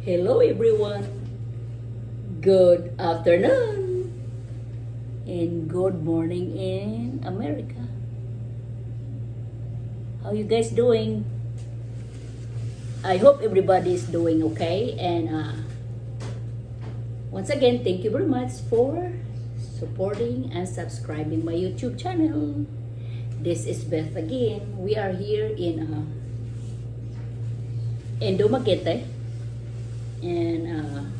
Hello everyone. Good afternoon and good morning in America. How you guys doing? I hope everybody is doing okay, and once again, thank you very much for supporting and subscribing my YouTube channel. This is Beth again. We are here in Dumaguete, and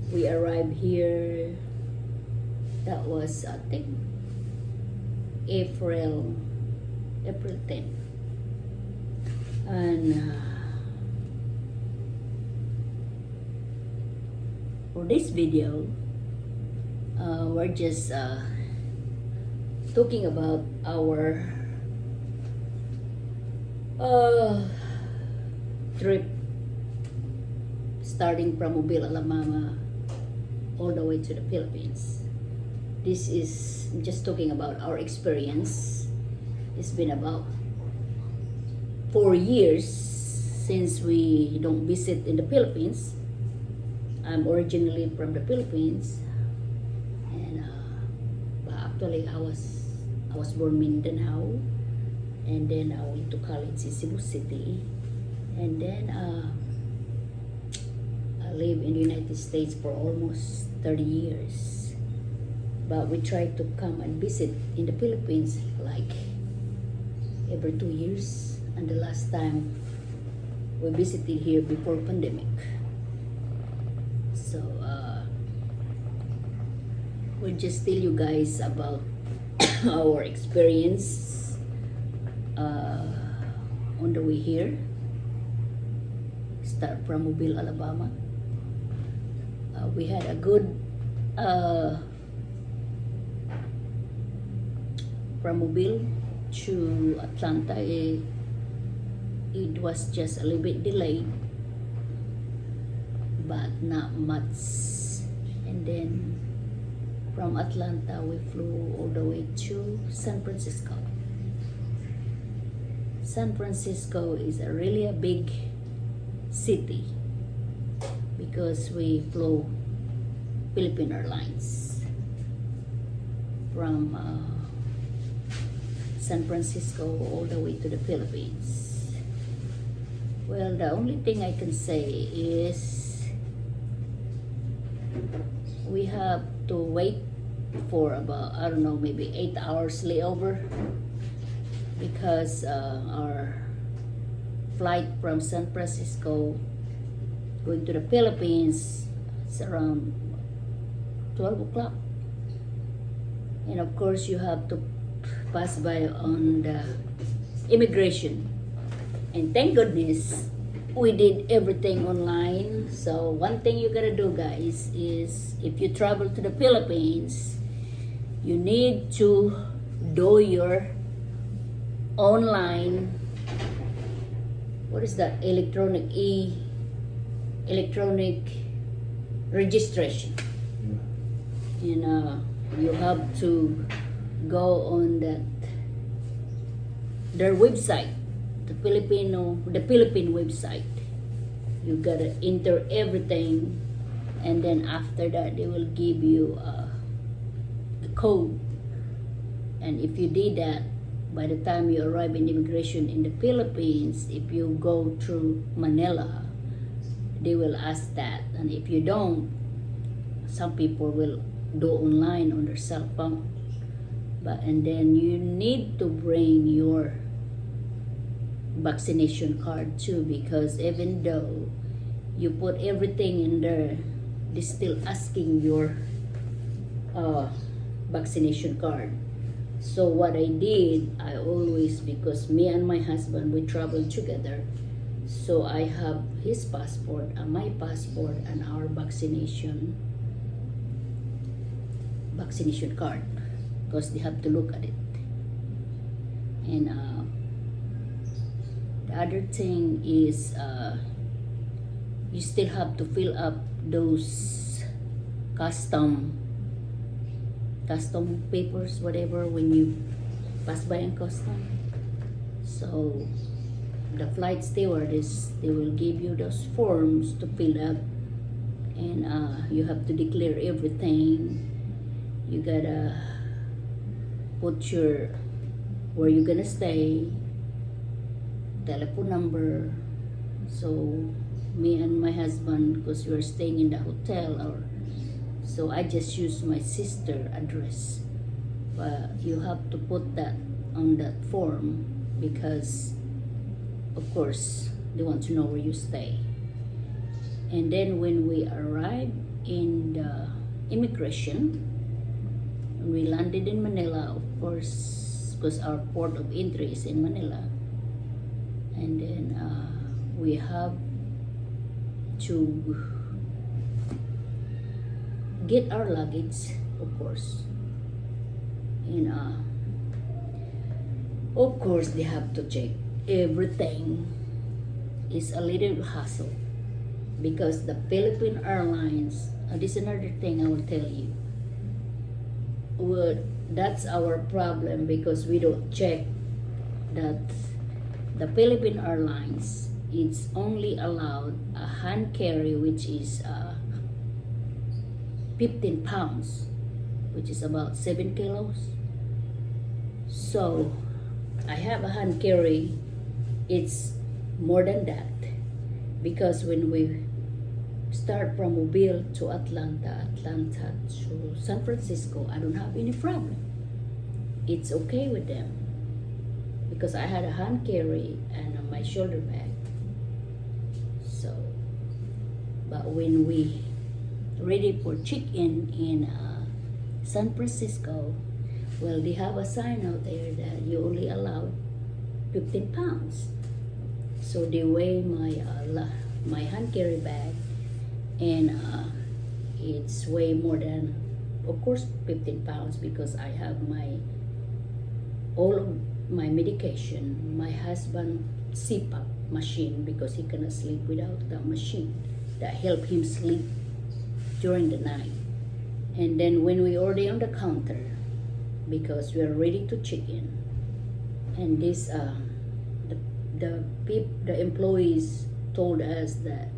we arrived here. That was, I think, April 10th, and for this video, we're just talking about our trip starting from Mobile, Alabama, all the way to the Philippines. This is just talking about our experience. It's been about 4 years since we don't visit in the Philippines. I'm originally from the Philippines, and but actually I was born in Mindanao, and then I went to college in Cebu City, and then I lived in the United States for almost 30 years. But we try to come and visit in the Philippines like every 2 years, and the last time we visited here before pandemic. So we'll just tell you guys about our experience on the way here. Start from Mobile, Alabama. We had a good from Mobile to Atlanta. It was just a little bit delayed, but not much. And then from Atlanta we flew all the way to San Francisco. San Francisco is really a big city because we flew Philippine Airlines from San Francisco all the way to the Philippines. Well, the only thing I can say is we have to wait for about, I don't know, maybe 8 hours layover, because our flight from San Francisco going to the Philippines is around 12 o'clock. And of course you have to pass by on the immigration. And thank goodness we did everything online. So one thing you gotta do, guys, is if you travel to the Philippines, you need to do your online, what is that, electronic registration. You have to go on their website, the Philippine website. You gotta enter everything, and then after that they will give you a code. And if you did that, by the time you arrive in immigration in the Philippines, if you go through Manila, they will ask that. And if you don't, some people will do online on their cell phone. And then you need to bring your vaccination card too, because even though you put everything in there, they're still asking your vaccination card. So what I did, I always, because me and my husband, we travel together, so I have his passport and my passport and our vaccination card, because they have to look at it. And the other thing is you still have to fill up those custom papers, whatever, when you pass by in custom. So the flight stewardess, they will give you those forms to fill up, and you have to declare everything. You gotta put your where you're gonna stay, telephone number. So me and my husband, because we were staying in the hotel, or so I just used my sister address. But you have to put that on that form because of course they want to know where you stay. And then when we arrived in the immigration, when we landed in Manila, of course, because our port of entry is in Manila, and then we have to get our luggage, of course, and of course they have to check everything. Is a little hassle because the Philippine Airlines, this is another thing I will tell you, that's our problem because we don't check that the Philippine Airlines, it's only allowed a hand carry, which is 15 pounds, which is about 7 kilos. So I have a hand carry, it's more than that, because when we start from Mobile to Atlanta to San Francisco, I don't have any problem. It's okay with them because I had a hand carry and my shoulder bag. So, but when we ready for check-in in San Francisco, well, they have a sign out there that you only allowed 15 pounds. So they weigh my hand carry bag, and it's way more than, of course, 15 pounds because I have all of my medication, my husband CPAP machine because he cannot sleep without that machine that help him sleep during the night. And then when we order on the counter, because we are ready to check in, and this the employees told us that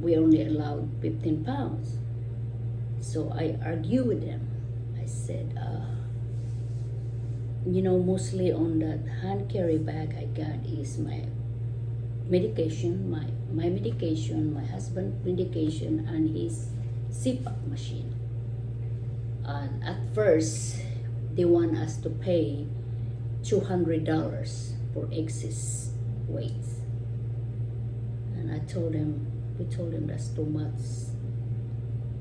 we only allowed 15 pounds. So I argue with them. I said, mostly on that hand carry bag I got is my medication, my medication, my husband's medication, and his CPAP machine. And at first, they want us to pay $200 for excess weight. And we told them that's too much.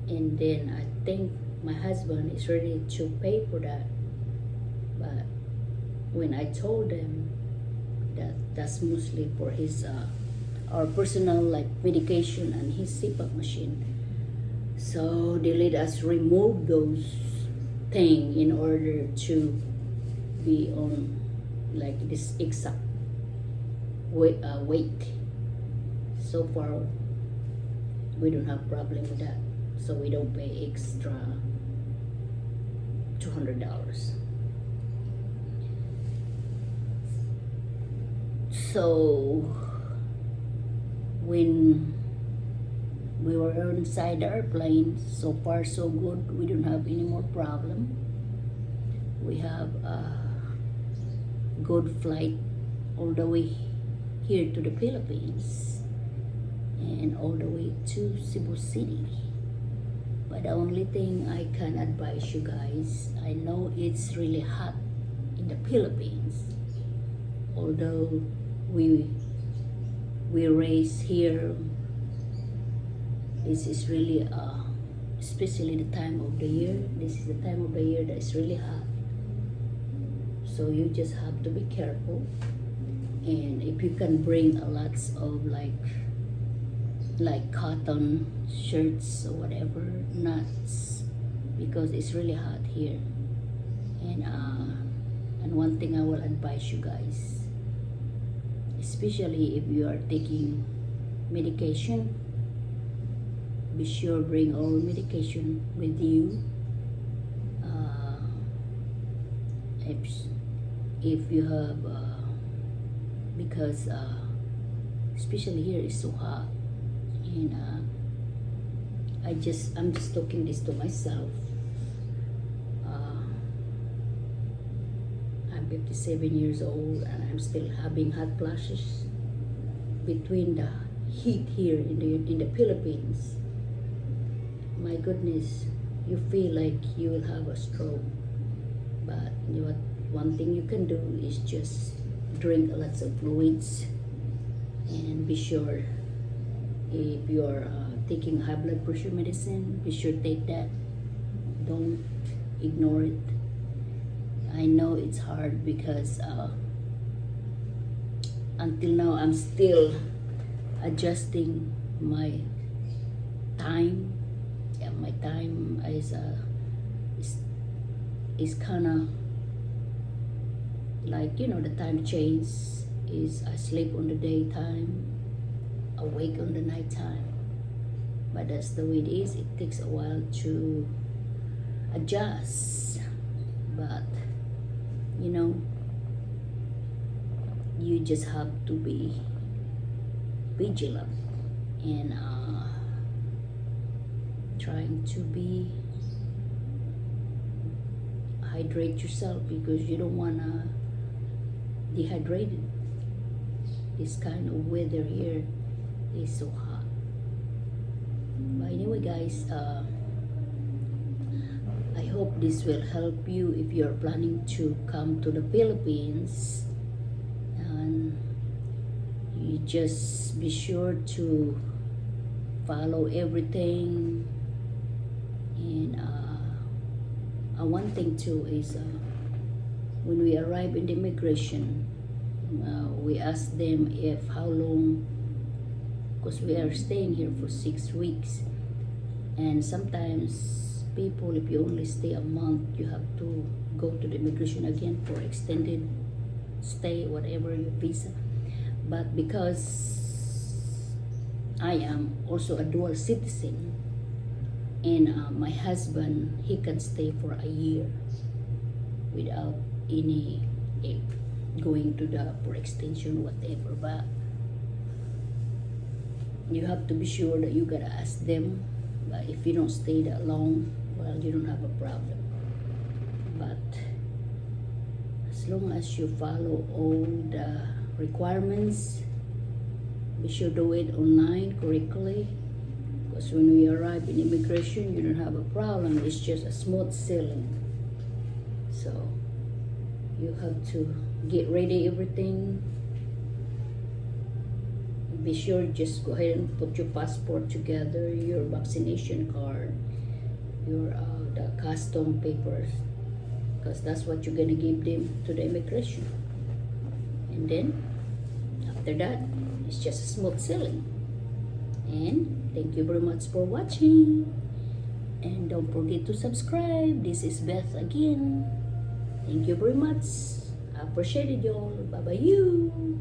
And then I think my husband is ready to pay for that. But when I told them that that's mostly for his our personal like medication and his CPAP machine, so they let us remove those things in order to be on like this exact weight. So far we don't have problem with that, so we don't pay extra $200. So when we were inside the airplane, so far so good, we don't have any more problem. We have a good flight all the way here to the Philippines and all the way to Cebu City. But the only thing I can advise you guys, I know it's really hot in the Philippines, although we raise here, this is really especially the time of the year, this is the time of the year that is really hot. So you just have to be careful, and if you can bring a lots of like cotton shirts or whatever, nuts, because it's really hot here. And one thing I will advise you guys, especially if you are taking medication, be sure bring all medication with you. If you have because especially here it's so hot, and I'm just talking this to myself. I'm 57 years old and I'm still having hot flashes between the heat here in the Philippines. My goodness, you feel like you will have a stroke. But you know what? One thing you can do is just drink lots of fluids, and be sure if you're taking high blood pressure medicine, be sure to take that. Don't ignore it. I know it's hard because until now I'm still adjusting my time. Yeah, my time is kind of like, you know, the time change is I sleep on the daytime, awake on the nighttime. But that's the way it is. It takes a while to adjust. But you know, you just have to be vigilant and trying to be hydrate yourself, because you don't want to dehydrate. This kind of weather here is so hot. But anyway guys, I hope this will help you if you're planning to come to the Philippines, and you just be sure to follow everything. And one thing too is when we arrive in the immigration, we ask them if how long, because we are staying here for 6 weeks, and sometimes people, if you only stay a month, you have to go to the immigration again for extended stay, whatever your visa. But because I am also a dual citizen, and my husband, he can stay for a year without any going to the for extension, whatever. But you have to be sure that you gotta ask them. But if you don't stay that long, well, you don't have a problem. But as long as you follow all the requirements, be sure to do it online correctly, because when we arrive in immigration, you don't have a problem. It's just a smooth sailing. So you have to get ready everything. Be sure, just go ahead and put your passport together, your vaccination card, your the custom papers, because that's what you're gonna give them to the immigration. And then after that, it's just a smooth sailing. And thank you very much for watching, and don't forget to subscribe. This is Beth again. Thank you very much. I appreciate it, y'all. Bye bye you.